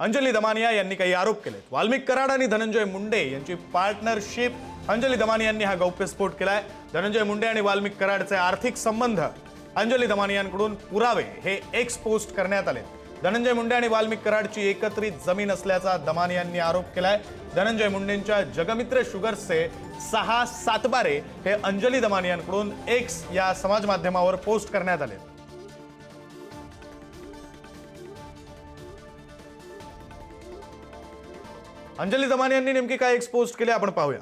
अंजली दमानिया यांनी काही आरोप केलेत। वाल्मिक कराड आणि धनंजय मुंडे यांची पार्टनरशिप, अंजली दमानिया यांनी हा गौप्यस्फोट केलाय। धनंजय मुंडे आणि वाल्मिक कराडचे आर्थिक संबंध अंजली दमानियांकडून पुरावे हे एक्स पोस्ट करण्यात आले। धनंजय मुंडे आणि वाल्मिक कराडची एकत्रित जमीन असल्याचा दमानियांनी आरोप केलाय। धनंजय मुंडेंच्या जगमित्र शुगर्सचे 6 सातबारे हे अंजली दमानियांकडून एक्स या समाज माध्यमावर पोस्ट करण्यात आले। अंजली दमानियांनी नेमकी काय एक्स पोस्ट केले आपण पाहूया।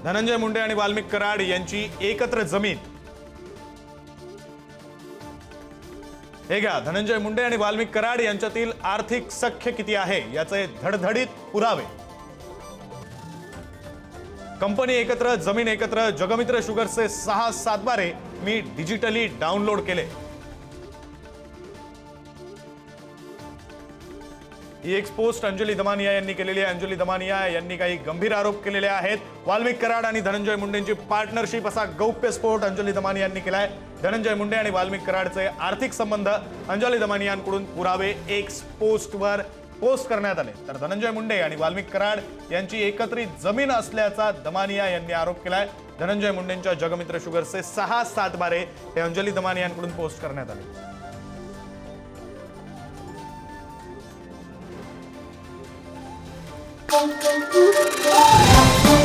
धनंजय मुंडे आणि वाल्मिक कराड यांची एकत्र जमीन। हे घ्या, धनंजय मुंडे आणि वाल्मिक कराड यांच्यातील आर्थिक सख्य किती आहे याचे धडधडीत पुरावे। कंपनी एकत्र, जमीन एकत्र, जगमित्र शुगर्सचे 6 सातबारे मी डिजिटली डाउनलोड केले। ही एक पोस्ट अंजली दमानिया यांनी केलेली आहे। अंजली दमानिया यांनी काही गंभीर आरोप केलेले आहेत। वाल्मिक कराड आणि धनंजय मुंडेंची पार्टनरशिप असा गौप्यस्फोट अंजली दमानिया यांनी केलाय। धनंजय मुंडे आणि वाल्मिक कराडचे आर्थिक संबंध अंजली दमानियांकडून पुरावे एक्स पोस्टवर पोस्ट करण्यात आले। तर धनंजय मुंडे आणि वाल्मिक कराड यांची एकत्रित जमीन असल्याचा दमानिया यांनी आरोप केलाय। धनंजय मुंडेंच्या जगमित्र शुगर्सचे 6 सातबारे हे अंजली दमानियांकडून पोस्ट करण्यात आले। Thank you.